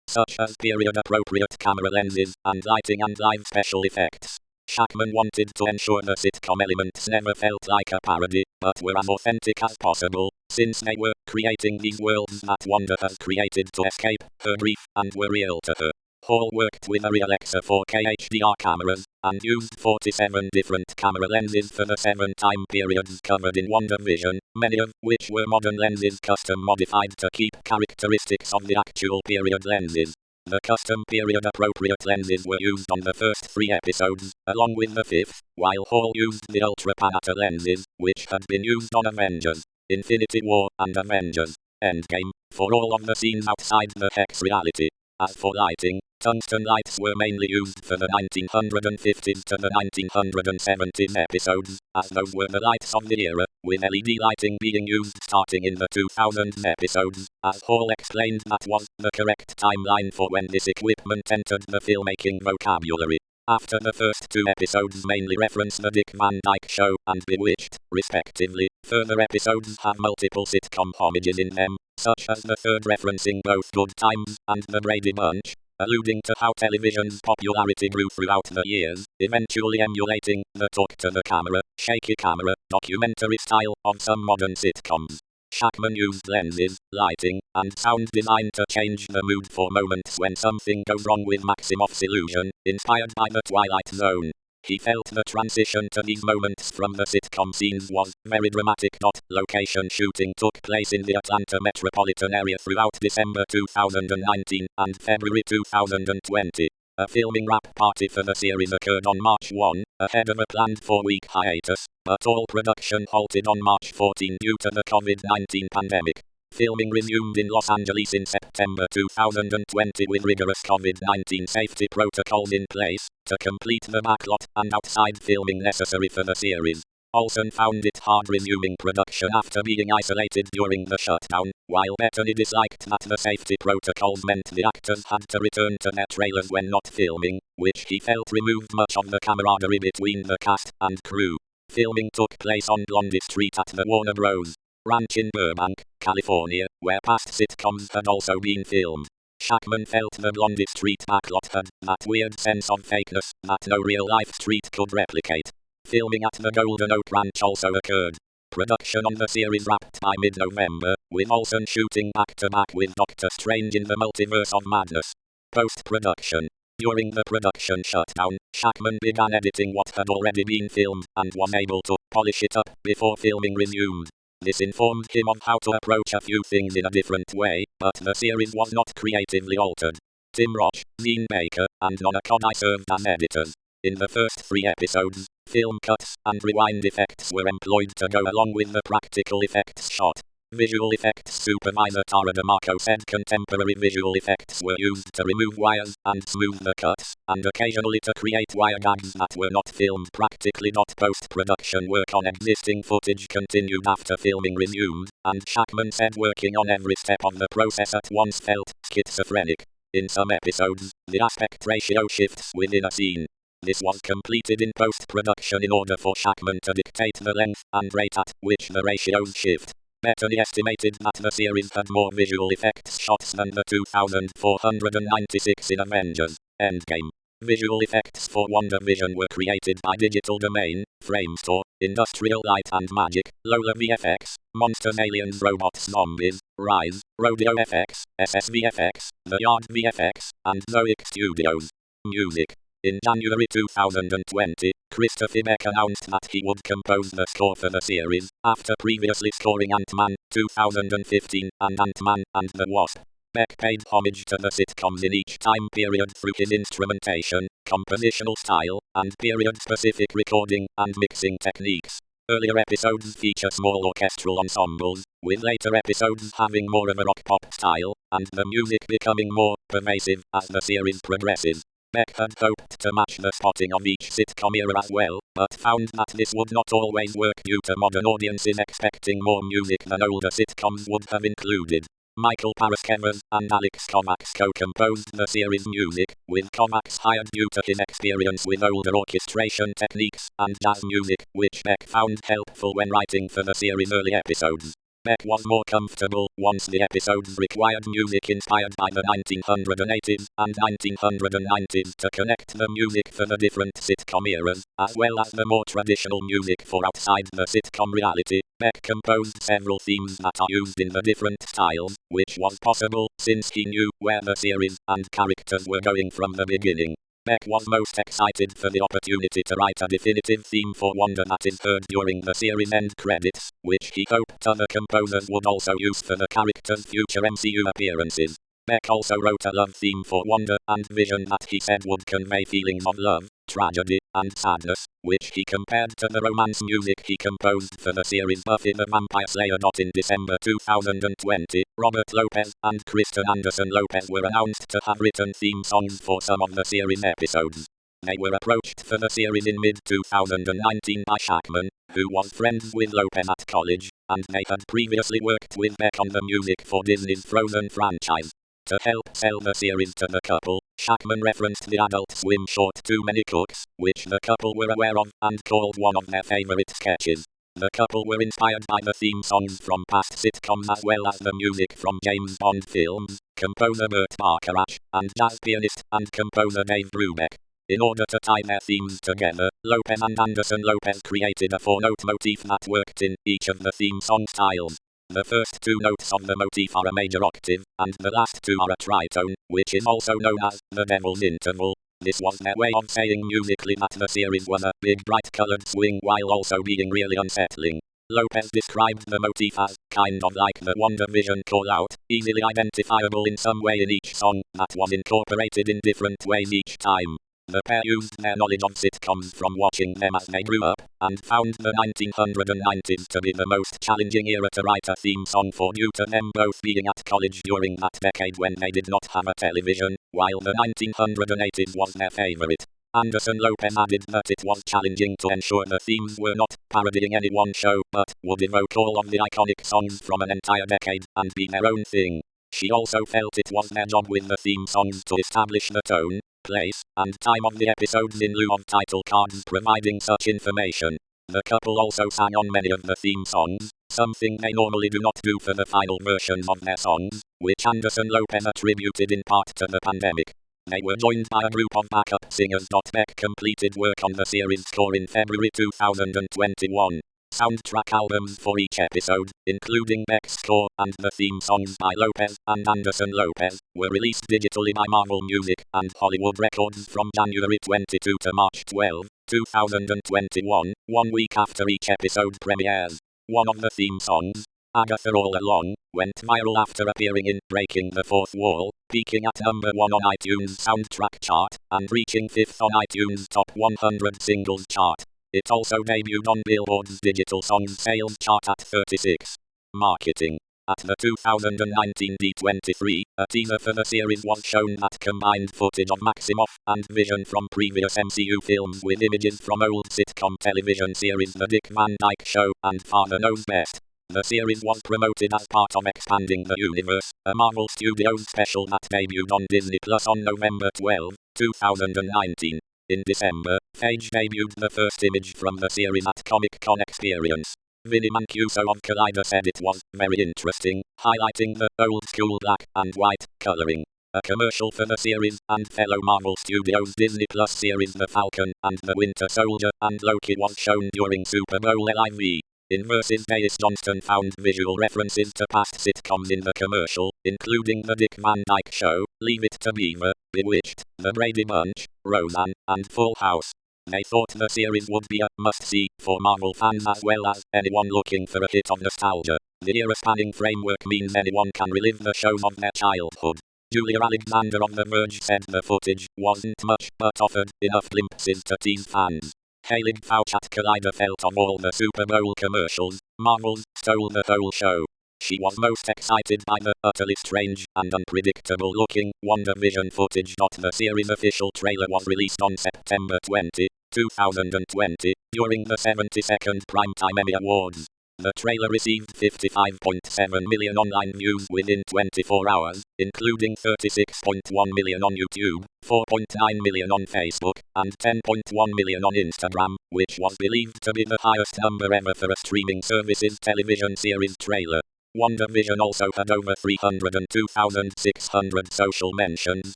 such as period-appropriate camera lenses and lighting and live special effects. Shakman wanted to ensure the sitcom elements never felt like a parody, but were as authentic as possible, since they were creating these worlds that Wanda has created to escape her grief and were real to her. Hall worked with a Real Alexa 4K HDR cameras, and used 47 different camera lenses for the 7 time periods covered in WandaVision, many of which were modern lenses custom modified to keep characteristics of the actual period lenses. The custom period-appropriate lenses were used on the first 3 episodes, along with the 5th, while Hall used the Ultra Panatta lenses, which had been used on Avengers, Infinity War, and Avengers, Endgame, for all of the scenes outside the Hex reality. As for lighting, tungsten lights were mainly used for the 1950s to the 1970s episodes, as those were the lights of the era, with LED lighting being used starting in the 2000s episodes, as Hall explained that was the correct timeline for when this equipment entered the filmmaking vocabulary. After the first two episodes mainly reference the Dick Van Dyke Show and Bewitched, respectively, further episodes have multiple sitcom homages in them, such as the third referencing both Good Times and The Brady Bunch, alluding to how television's popularity grew throughout the years, eventually emulating the talk to the camera, shaky camera, documentary style of some modern sitcoms. Shakman used lenses, lighting, and sound design to change the mood for moments when something goes wrong with Maximoff's illusion, inspired by The Twilight Zone. He felt the transition to these moments from the sitcom scenes was very dramatic. Location shooting took place in the Atlanta metropolitan area throughout December 2019 and February 2020. A filming wrap party for the series occurred on March 1, ahead of a planned 4-week hiatus, but all production halted on March 14 due to the COVID-19 pandemic. Filming resumed in Los Angeles in September 2020 with rigorous COVID-19 safety protocols in place to complete the backlot and outside filming necessary for the series. Olsen found it hard resuming production after being isolated during the shutdown, while Bettany disliked that the safety protocols meant the actors had to return to their trailers when not filming, which he felt removed much of the camaraderie between the cast and crew. Filming took place on Blondie Street at the Warner Bros. Ranch in Burbank, California, where past sitcoms had also been filmed. Shakman felt the Blondie Street backlot had that weird sense of fakeness that no real-life street could replicate. Filming at the Golden Oak Ranch also occurred. Production on the series wrapped by mid-November, with Olsen shooting back-to-back with Doctor Strange in the Multiverse of Madness. Post-production. During the production shutdown, Shakman began editing what had already been filmed and was able to polish it up before filming resumed. This informed him of how to approach a few things in a different way, but the series was not creatively altered. Tim Roch, Zine Baker, and Nona Kodai served as editors. In the first 3 episodes, film cuts and rewind effects were employed to go along with the practical effects shot. Visual effects supervisor Tara DeMarco said contemporary visual effects were used to remove wires and smooth the cuts, and occasionally to create wire gags that were not filmed practically. Post-production work on existing footage continued after filming resumed, and Shakman said working on every step of the process at once felt schizophrenic. In some episodes, the aspect ratio shifts within a scene. This was completed in post-production in order for Shakman to dictate the length and rate at which the ratios shift. Bettany estimated that the series had more visual effects shots than the 2,496 in Avengers: Endgame. Visual effects for WandaVision were created by Digital Domain, Framestore, Industrial Light and Magic, Lola VFX, Monsters Aliens Robots Zombies, Rise, Rodeo FX, SSVFX, The Yard VFX, and Zoic Studios. Music. In January 2020, Christopher Beck announced that he would compose the score for the series, after previously scoring Ant-Man 2015 and Ant-Man and the Wasp. Beck paid homage to the sitcoms in each time period through his instrumentation, compositional style, and period-specific recording and mixing techniques. Earlier episodes feature small orchestral ensembles, with later episodes having more of a rock-pop style, and the music becoming more pervasive as the series progresses. Beck had hoped to match the spotting of each sitcom era as well, but found that this would not always work due to modern audiences expecting more music than older sitcoms would have included. Michael Parris and Alex Kovacs co-composed the series' music, with Kovacs hired due to his experience with older orchestration techniques and jazz music, which Beck found helpful when writing for the series' early episodes. Beck was more comfortable once the episodes required music inspired by the 1980s and 1990s to connect the music for the different sitcom eras, as well as the more traditional music for outside the sitcom reality. Beck composed several themes that are used in the different styles, which was possible since he knew where the series and characters were going from the beginning. Beck was most excited for the opportunity to write a definitive theme for Wanda that is heard during the series' end credits, which he hoped other composers would also use for the characters' future MCU appearances. Beck also wrote a love theme for Wanda and Vision that he said would convey feelings of love, tragedy and sadness, which he compared to the romance music he composed for the series Buffy the Vampire Slayer. In December 2020, Robert Lopez and Kristen Anderson Lopez were announced to have written theme songs for some of the series episodes. They were approached for the series in mid-2019 by Shakman, who was friends with Lopez at college, and they had previously worked with Beck on the music for Disney's Frozen franchise. To help sell the series to the couple, Shakman referenced the Adult Swim short Too Many Cooks, which the couple were aware of, and called one of their favorite sketches. The couple were inspired by the theme songs from past sitcoms as well as the music from James Bond films, composer Burt Bacharach, and jazz pianist and composer Dave Brubeck. In order to tie their themes together, Lopez and Anderson Lopez created a 4-note motif that worked in each of the theme song styles. The first 2 notes of the motif are a major octave, and the last 2 are a tritone, which is also known as the Devil's Interval. This was their way of saying musically that the series was a big bright colored swing while also being really unsettling. Lopez described the motif as kind of like the WandaVision call-out, easily identifiable in some way in each song, that was incorporated in different ways each time. The pair used their knowledge of sitcoms from watching them as they grew up, and found the 1990s to be the most challenging era to write a theme song for due to them both being at college during that decade when they did not have a television, while the 1980s was their favorite. Anderson Lopez added that it was challenging to ensure the themes were not parodying any one show but would evoke all of the iconic songs from an entire decade and be their own thing. She also felt it was their job with the theme songs to establish the tone, place, and time of the episodes in lieu of title cards providing such information. The couple also sang on many of the theme songs, something they normally do not do for the final versions of their songs, which Anderson Lopez attributed in part to the pandemic. They were joined by a group of backup singers. Beck completed work on the series score in February 2021. Soundtrack albums for each episode, including Beck's score and the theme songs by Lopez and Anderson Lopez, were released digitally by Marvel Music and Hollywood Records from January 22 to March 12, 2021, 1 week after each episode premieres. One of the theme songs, Agatha All Along, went viral after appearing in Breaking the Fourth Wall, peaking at number 1 on iTunes soundtrack chart, and reaching 5th on iTunes Top 100 Singles chart. It also debuted on Billboard's Digital Songs Sales chart at 36. Marketing. At the 2019 D23, a teaser for the series was shown that combined footage of Maximoff and Vision from previous MCU films with images from old sitcom television series The Dick Van Dyke Show and Father Knows Best. The series was promoted as part of Expanding the Universe, a Marvel Studios special that debuted on Disney Plus on November 12, 2019. In December, Phage debuted the first image from the series at Comic-Con Experience. Vinnie Mancuso of Collider said it was very interesting, highlighting the old-school black and white coloring. A commercial for the series and fellow Marvel Studios Disney Plus series The Falcon and the Winter Soldier and Loki was shown during Super Bowl LIV. In Versus Deus, Johnston found visual references to past sitcoms in the commercial, including The Dick Van Dyke Show, Leave It to Beaver, Bewitched, The Brady Bunch, Roseanne, and Full House. They thought the series would be a must-see for Marvel fans as well as anyone looking for a hit of nostalgia. The era-spanning framework means anyone can relive the shows of their childhood. Julia Alexander of The Verge said the footage wasn't much but offered enough glimpses to tease fans. Hayley Fouch at Collider felt of all the Super Bowl commercials, Marvel's stole the whole show. She was most excited by the utterly strange and unpredictable looking WandaVision footage. The series official trailer was released on September 20, 2020, during the 72nd Primetime Emmy Awards. The trailer received 55.7 million online views within 24 hours, including 36.1 million on YouTube, 4.9 million on Facebook, and 10.1 million on Instagram, which was believed to be the highest number ever for a streaming service's television series trailer. WandaVision also had over 302,600 social mentions,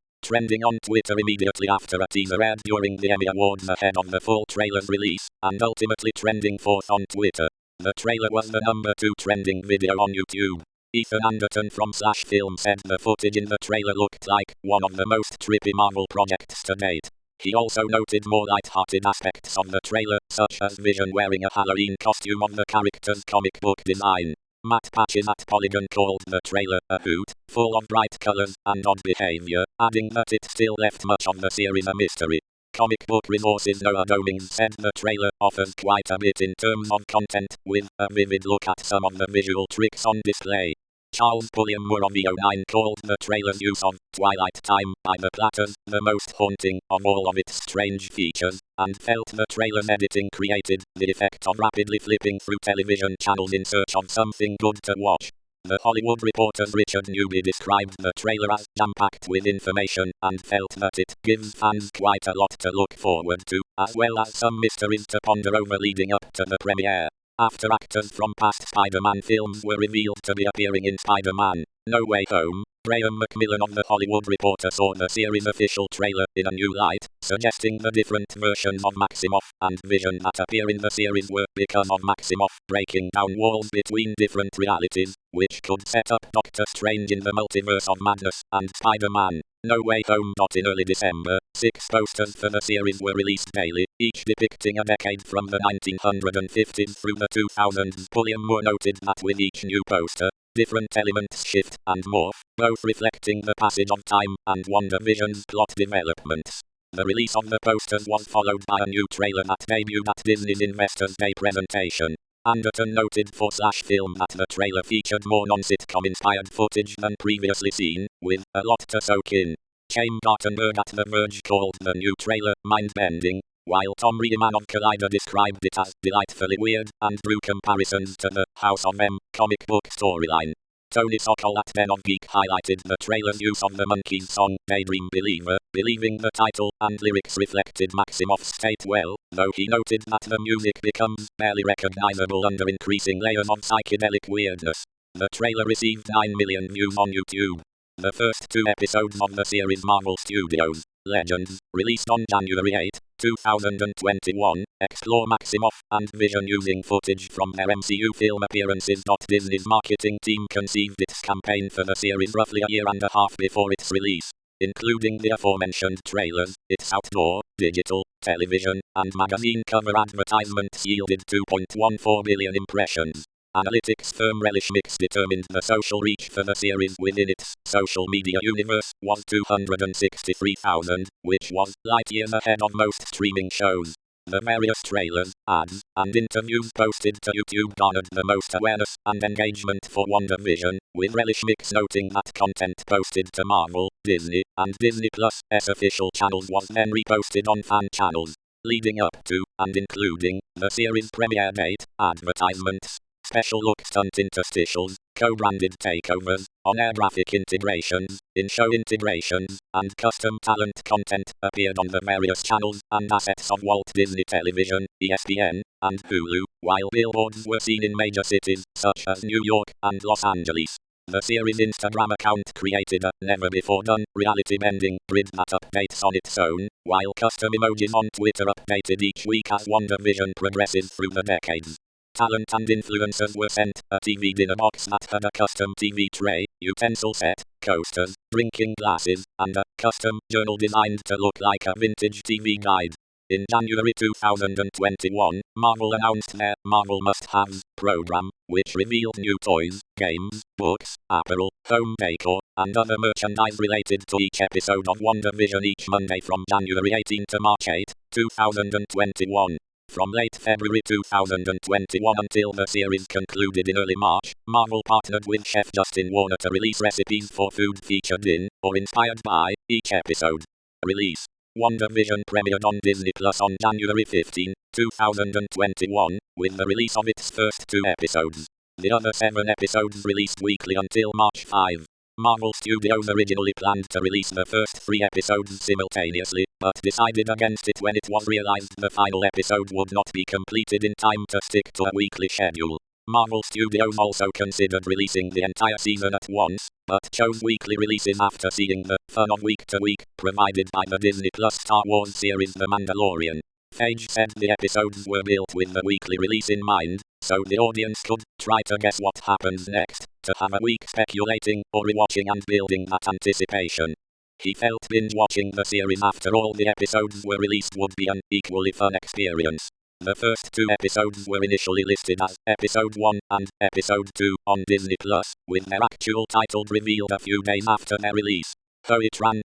trending on Twitter immediately after a teaser aired during the Emmy Awards ahead of the full trailer's release, and ultimately trending 4th on Twitter. The trailer was the number 2 trending video on YouTube. Ethan Anderton from Slash Film said the footage in the trailer looked like one of the most trippy Marvel projects to date. He also noted more light-hearted aspects of the trailer, such as Vision wearing a Halloween costume of the character's comic book design. Matt Patches at Polygon called the trailer a hoot, full of bright colors and odd behavior, adding that it still left much of the series a mystery. Comic book resources Noah Domings said the trailer offers quite a bit in terms of content, with a vivid look at some of the visual tricks on display. Charles Pulliam of VO9 called the trailer's use of Twilight Time by the Platters the most haunting of all of its strange features, and felt the trailer's editing created the effect of rapidly flipping through television channels in search of something good to watch. The Hollywood Reporter's Richard Newby described the trailer as jam-packed with information and felt that it gives fans quite a lot to look forward to, as well as some mysteries to ponder over leading up to the premiere. After actors from past Spider-Man films were revealed to be appearing in Spider-Man: No Way Home, Graham McMillan of The Hollywood Reporter saw the series' official trailer in a new light, suggesting the different versions of Maximoff and Vision that appear in the series were because of Maximoff breaking down walls between different realities, which could set up Doctor Strange in the Multiverse of Madness and Spider-Man: No Way Home. In early December, 6 posters for the series were released daily, each depicting a decade from the 1950s through the 2000s. Pulliam noted that with each new poster, different elements shift and morph, both reflecting the passage of time and WandaVision's plot developments. The release of the posters was followed by a new trailer that debuted at Disney's Investors Day presentation. Anderton noted for Slash Film that the trailer featured more non-sitcom inspired footage than previously seen, with a lot to soak in. Chaim Gartenberg at The Verge called the new trailer mind-bending, while Tom Riedemann of Collider described it as delightfully weird and drew comparisons to the House of M comic book storyline. Tony Sokol at Den of Geek highlighted the trailer's use of the Monkees song Daydream Believer, believing the title and lyrics reflected Maximoff's state well, though he noted that the music becomes barely recognizable under increasing layers of psychedelic weirdness. The trailer received 9 million views on YouTube. The first 2 episodes of the series Marvel Studios' Legends, released on January 8, 2021, explore Maximoff and Vision using footage from their MCU film appearances. Disney's marketing team conceived its campaign for the series roughly a year and a half before its release. Including the aforementioned trailers, its outdoor, digital, television, and magazine cover advertisements yielded 2.14 billion impressions. Analytics firm Relish Mix determined the social reach for the series within its social media universe was 263,000, which was light years ahead of most streaming shows. The various trailers, ads, and interviews posted to YouTube garnered the most awareness and engagement for WandaVision, with Relish Mix noting that content posted to Marvel, Disney, and Disney Plus' official channels was then reposted on fan channels. Leading up to, and including, the series' premiere date, advertisements, special look stunt interstitials, co-branded takeovers, on-air graphic integrations, in-show integrations, and custom talent content appeared on the various channels and assets of Walt Disney Television, ESPN, and Hulu, while billboards were seen in major cities such as New York and Los Angeles. The series' Instagram account created a never-before-done reality-bending grid that updates on its own, while custom emojis on Twitter updated each week as WandaVision progresses through the decades. Talent and influencers were sent a TV dinner box that had a custom TV tray, utensil set, coasters, drinking glasses, and a custom journal designed to look like a vintage TV guide. In January 2021, Marvel announced their Marvel Must-Haves program, which revealed new toys, games, books, apparel, home decor, and other merchandise related to each episode of WandaVision each Monday from January 18 to March 8, 2021. From late February 2021 until the series concluded in early March, Marvel partnered with Chef Justin Warner to release recipes for food featured in, or inspired by, each episode. Release: WandaVision premiered on Disney Plus on January 15, 2021, with the release of its first 2 episodes. The other 7 episodes released weekly until March 5. Marvel Studios originally planned to release the first 3 episodes simultaneously, but decided against it when it was realized the final episode would not be completed in time to stick to a weekly schedule. Marvel Studios also considered releasing the entire season at once, but chose weekly releases after seeing the fun of week-to-week provided by the Disney Plus Star Wars series The Mandalorian. Feige said the episodes were built with the weekly release in mind, so the audience could try to guess what happens next, to have a week speculating or rewatching and building that anticipation. He felt binge-watching the series after all the episodes were released would be an equally fun experience. The first 2 episodes were initially listed as Episode 1 and Episode 2 on Disney Plus, with their actual title revealed a few days after their release. though it ran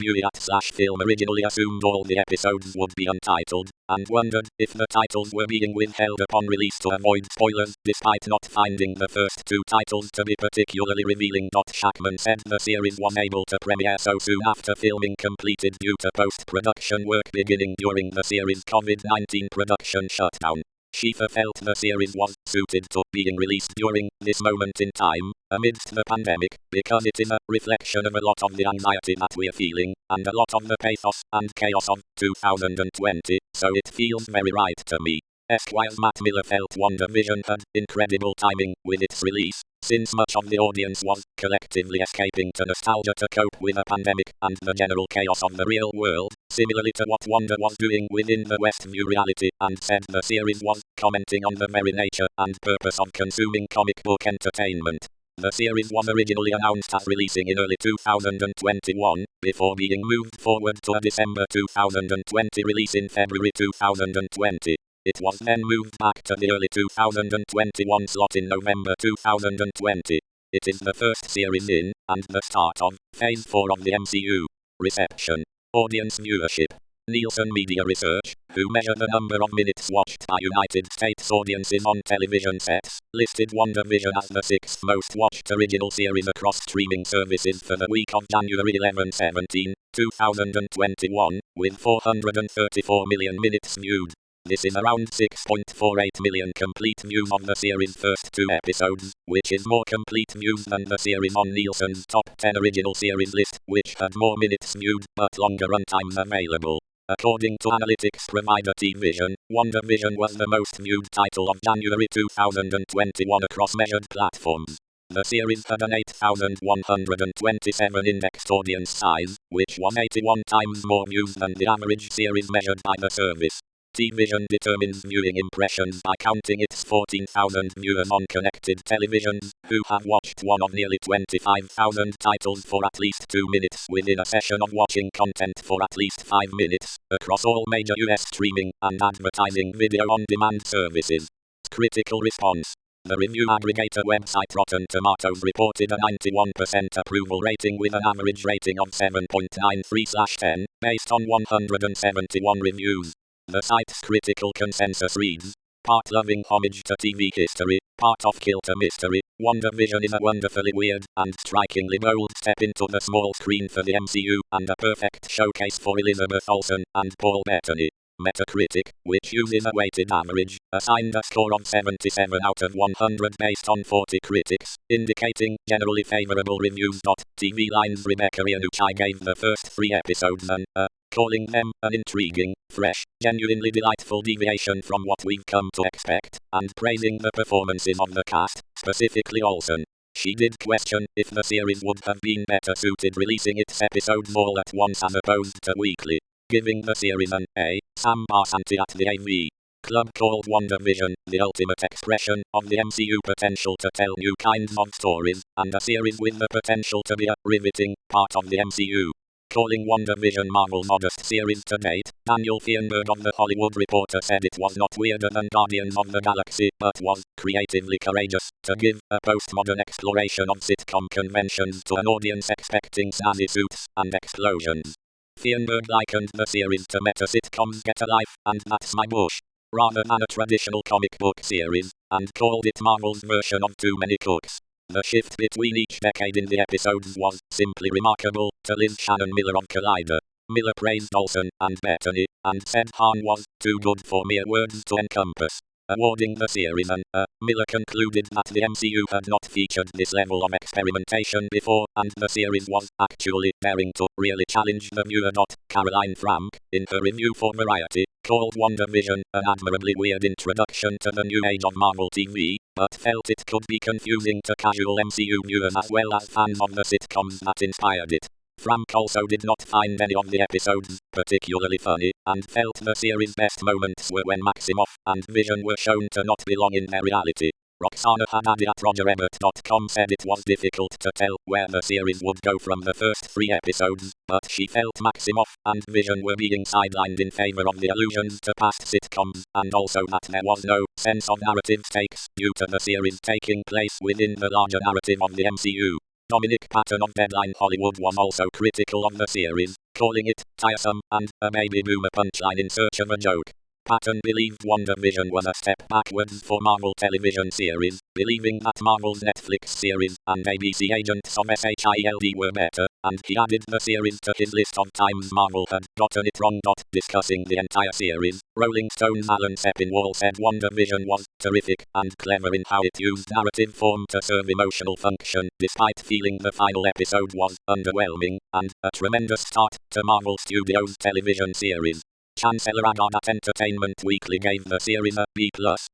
Film originally assumed all the episodes would be untitled, and wondered if the titles were being withheld upon release to avoid spoilers, despite not finding the first two titles to be particularly revealing. Shakman said the series was able to premiere so soon after filming completed due to post-production work beginning during the series' COVID-19 production shutdown. Schaeffer felt the series was suited to being released during this moment in time, amidst the pandemic, because it is a reflection of a lot of the anxiety that we're feeling, and a lot of the pathos and chaos of 2020, so it feels very right to me. Esquire's Matt Miller felt WandaVision had incredible timing with its release, since much of the audience was collectively escaping to nostalgia to cope with a pandemic and the general chaos of the real world, similarly to what Wanda was doing within the Westview reality, and said the series was commenting on the very nature and purpose of consuming comic book entertainment. The series was originally announced as releasing in early 2021, before being moved forward to a December 2020 release in February 2020. It was then moved back to the early 2021 slot in November 2020. It is the first series in, and the start of, Phase 4 of the MCU. Reception. Audience viewership. Nielsen Media Research, who measure the number of minutes watched by United States audiences on television sets, listed WandaVision as the sixth most watched original series across streaming services for the week of January 11-17, 2021, with 434 million minutes viewed. This is around 6.48 million complete views of the series' first two episodes, which is more complete views than the series on Nielsen's top 10 original series list, which had more minutes viewed but longer runtimes available. According to analytics provider T-Vision, WandaVision was the most viewed title of January 2021 across measured platforms. The series had an 8,127 indexed audience size, which was 81 times more views than the average series measured by the service. T-Vision determines viewing impressions by counting its 14,000 viewers on connected televisions, who have watched one of nearly 25,000 titles for at least 2 minutes within a session of watching content for at least 5 minutes, across all major US streaming and advertising video on-demand services. Critical response. The review aggregator website Rotten Tomatoes reported a 91% approval rating with an average rating of 7.93/10, based on 171 reviews. The site's critical consensus reads, part loving homage to TV history, part of kilter mystery, WandaVision is a wonderfully weird and strikingly bold step into the small screen for the MCU and a perfect showcase for Elizabeth Olsen and Paul Bettany. Metacritic, which uses a weighted average, assigned a score of 77 out of 100 based on 40 critics, indicating generally favorable reviews. TV Line's Rebecca Iannucci gave the first 3 episodes an A, calling them an intriguing, fresh, genuinely delightful deviation from what we've come to expect, and praising the performances of the cast, specifically Olsen. She did question if the series would have been better suited releasing its episodes all at once as opposed to weekly, giving the series an A. Sam Barsanti at the AV Club called WandaVision the ultimate expression of the MCU potential to tell new kinds of stories, and a series with the potential to be a riveting part of the MCU. Calling WandaVision Marvel's oddest series to date, Daniel Feinberg of The Hollywood Reporter said it was not weirder than Guardians of the Galaxy, but was creatively courageous to give a postmodern exploration of sitcom conventions to an audience expecting snazzy suits and explosions. Feinberg likened the series to meta-sitcoms Get a Life and That's My Bush, rather than a traditional comic book series, and called it Marvel's version of Too Many Cooks. The shift between each decade in the episodes was simply remarkable, to Liz Shannon Miller of Collider. Miller praised Olsen and Bettany, and said Hahn was too good for mere words to encompass. Awarding the series an A, Miller concluded that the MCU had not featured this level of experimentation before, and the series was actually daring to really challenge the viewer. Caroline Frank, in her review for Variety, called WandaVision an admirably weird introduction to the new age of Marvel TV, but felt it could be confusing to casual MCU viewers as well as fans of the sitcoms that inspired it. Frank also did not find any of the episodes particularly funny, and felt the series' best moments were when Maximoff and Vision were shown to not belong in their reality. Roxana Haddadi at RogerEbert.com said it was difficult to tell where the series would go from the first 3 episodes, but she felt Maximoff and Vision were being sidelined in favor of the allusions to past sitcoms, and also that there was no sense of narrative stakes due to the series taking place within the larger narrative of the MCU. Dominic Patton of Deadline Hollywood was also critical of the series, calling it tiresome and a baby boomer punchline in search of a joke. Patton believed WandaVision was a step backwards for Marvel television series, believing that Marvel's Netflix series and ABC Agents of SHIELD were better, and he added the series to his list of times Marvel had gotten it wrong. Discussing the entire series, Rolling Stone's Alan Sepinwall said WandaVision was terrific and clever in how it used narrative form to serve emotional function, despite feeling the final episode was underwhelming, and a tremendous start to Marvel Studios' television series. Chancellor Agard at Entertainment Weekly gave the series a B+,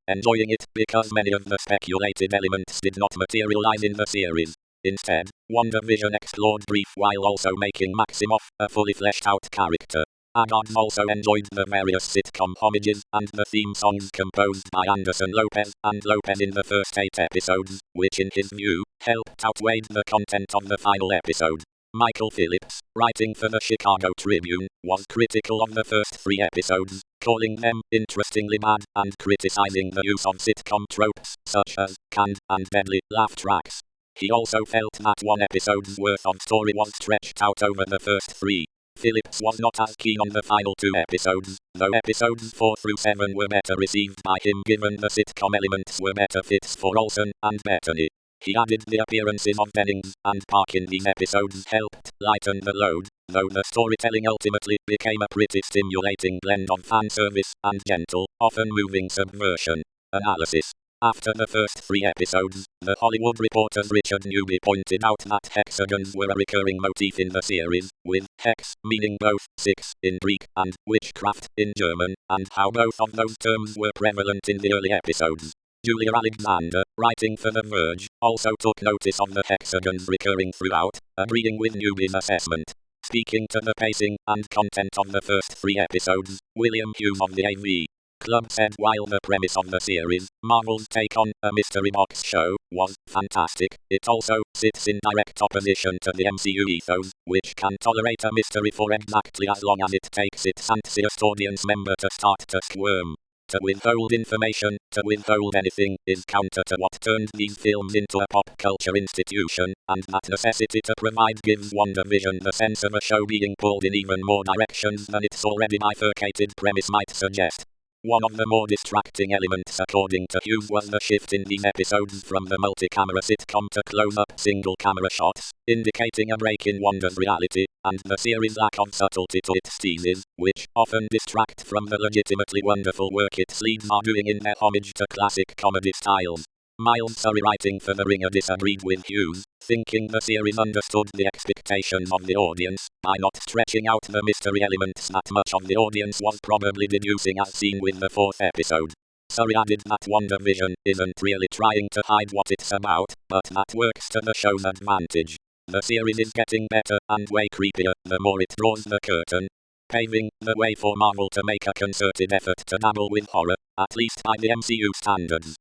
enjoying it because many of the speculated elements did not materialize in the series. Instead, WandaVision explored grief while also making Maximoff a fully fleshed out character. Agard also enjoyed the various sitcom homages and the theme songs composed by Anderson Lopez and Lopez in the first 8 episodes, which in his view, helped outweigh the content of the final episode. Michael Phillips, writing for the Chicago Tribune, was critical of the first 3 episodes, calling them interestingly bad and criticizing the use of sitcom tropes such as canned and deadly laugh tracks. He also felt that 1 episode's worth of story was stretched out over the first 3. Phillips was not as keen on the final 2 episodes, though episodes 4 through 7 were better received by him given the sitcom elements were better fits for Olsen and Bettany. He added the appearances of Dennings and Park in these episodes helped lighten the load, though the storytelling ultimately became a pretty stimulating blend of fan service and gentle, often moving subversion. Analysis. After the first 3 episodes, The Hollywood Reporter's Richard Newby pointed out that hexagons were a recurring motif in the series, with hex meaning both 6 in Greek and witchcraft in German, and how both of those terms were prevalent in the early episodes. Julia Alexander, writing for The Verge, also took notice of the hexagons recurring throughout, agreeing with Newby's assessment. Speaking to the pacing and content of the first 3 episodes, William Hughes of the AV Club said while the premise of the series, Marvel's take on a mystery box show, was fantastic, it also sits in direct opposition to the MCU ethos, which can tolerate a mystery for exactly as long as it takes its anxious audience member to start to squirm. To withhold information, to withhold anything, is counter to what turned these films into a pop culture institution, and that necessity to provide gives WandaVision the sense of a show being pulled in even more directions than its already bifurcated premise might suggest. One of the more distracting elements according to Hughes was the shift in these episodes from the multi-camera sitcom to close-up single-camera shots, indicating a break in Wanda's reality, and the series' lack of subtlety to its teases, which often distract from the legitimately wonderful work its leads are doing in their homage to classic comedy styles. Miles Surrey, writing for The Ringer, disagreed with Hughes, thinking the series understood the expectations of the audience by not stretching out the mystery elements that much of the audience was probably deducing as seen with the 4th episode. Surrey added that WandaVision isn't really trying to hide what it's about, but that works to the show's advantage. The series is getting better and way creepier the more it draws the curtain, paving the way for Marvel to make a concerted effort to dabble with horror, at least by the MCU standards.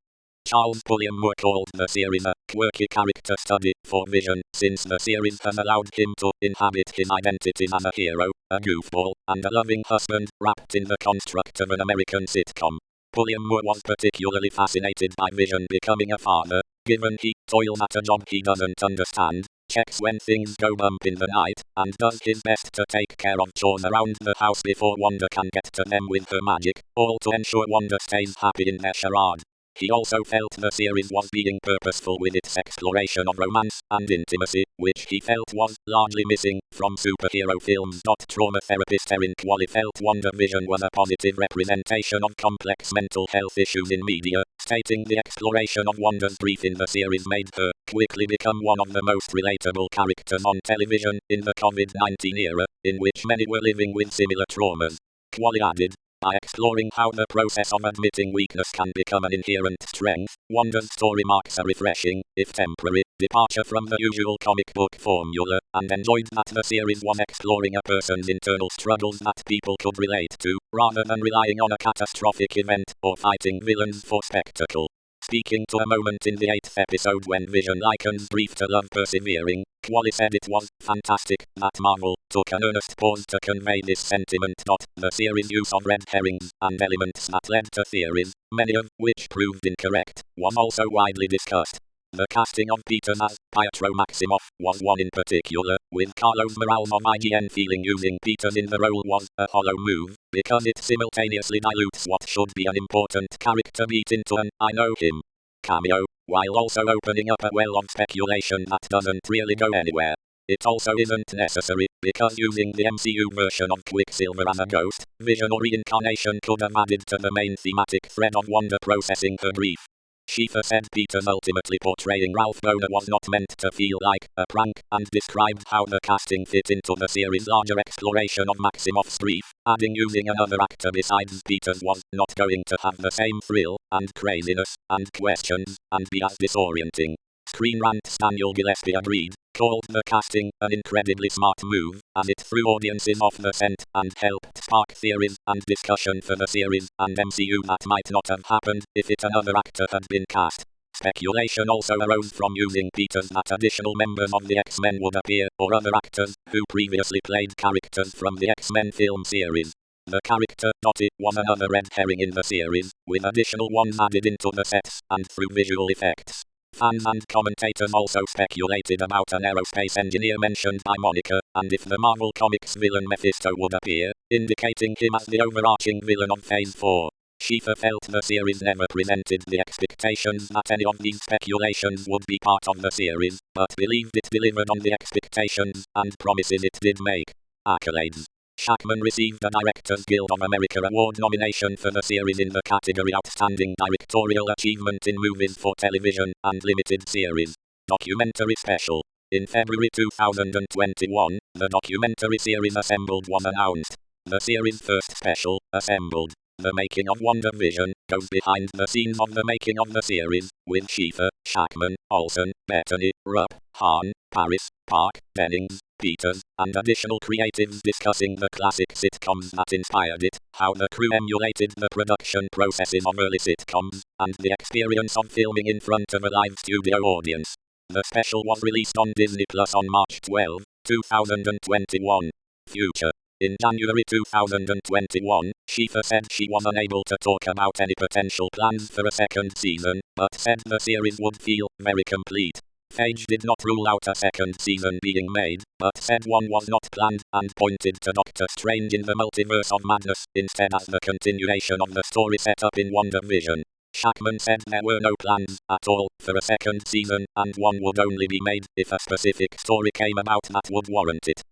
Charles Pulliam Moore called the series a quirky character study for Vision, since the series has allowed him to inhabit his identities as a hero, a goofball, and a loving husband, wrapped in the construct of an American sitcom. Pulliam Moore was particularly fascinated by Vision becoming a father, given he toils at a job he doesn't understand, checks when things go bump in the night, and does his best to take care of chores around the house before Wanda can get to them with her magic, all to ensure Wanda stays happy in their charade. He also felt the series was being purposeful with its exploration of romance and intimacy, which he felt was largely missing from superhero films. Trauma therapist Erin Qualley felt WandaVision was a positive representation of complex mental health issues in media, stating the exploration of Wanda's grief in the series made her quickly become one of the most relatable characters on television in the COVID-19 era, in which many were living with similar traumas. Qualley added, by exploring how the process of admitting weakness can become an inherent strength, Wanda's story marks a refreshing, if temporary, departure from the usual comic book formula, and enjoyed that the series was exploring a person's internal struggles that people could relate to, rather than relying on a catastrophic event or fighting villains for spectacle. Speaking to a moment in the 8th episode when Vision likens grief to love persevering, Qualley said it was fantastic that Marvel took an earnest pause to convey this sentiment. The series' use of red herrings and elements that led to theories, many of which proved incorrect, was also widely discussed. The casting of Peters as Pietro Maximoff was one in particular, with Carlos Morales of IGN feeling using Peters in the role was a hollow move, because it simultaneously dilutes what should be an important character beat into an "I know him" cameo, while also opening up a well of speculation that doesn't really go anywhere. It also isn't necessary, because using the MCU version of Quicksilver as a ghost, vision or reincarnation could have added to the main thematic thread of Wanda processing her grief. Schaeffer said Peters ultimately portraying Ralph Boner was not meant to feel like a prank, and described how the casting fit into the series' larger exploration of Maximoff's grief, adding using another actor besides Peters was not going to have the same thrill, and craziness, and questions, and be as disorienting. Screen Rant Daniel Gillespie agreed, called the casting an incredibly smart move, as it threw audiences off the scent, and helped spark theories and discussion for the series and MCU that might not have happened if another actor had been cast. Speculation also arose from using Peters that additional members of the X-Men would appear, or other actors who previously played characters from the X-Men film series. The character Dottie was another red herring in the series, with additional ones added into the sets and through visual effects. Fans and commentators also speculated about an aerospace engineer mentioned by Monica, and if the Marvel Comics villain Mephisto would appear, indicating him as the overarching villain of Phase 4. Schaeffer felt the series never presented the expectations that any of these speculations would be part of the series, but believed it delivered on the expectations and promises it did make. Accolades. Shakman received a Directors Guild of America Award nomination for the series in the category Outstanding Directorial Achievement in Movies for Television and Limited Series. Documentary Special. In February 2021, the documentary series Assembled was announced. The series' first special, Assembled, The Making of Wanda Vision, goes behind the scenes of the making of the series, with Schaeffer, Shakman, Olsen, Bettany, Rupp, Hahn, Parris, Park, Dennings, Peters, and additional creatives discussing the classic sitcoms that inspired it, how the crew emulated the production processes of early sitcoms, and the experience of filming in front of a live studio audience. The special was released on Disney Plus on March 12, 2021. Future. In January 2021, Schaeffer said she was unable to talk about any potential plans for a second season, but said the series would feel very complete. Feige did not rule out a second season being made, but said one was not planned, and pointed to Doctor Strange in the Multiverse of Madness instead as the continuation of the story set up in WandaVision. Shakman said there were no plans at all for a second season, and one would only be made if a specific story came about that would warrant it.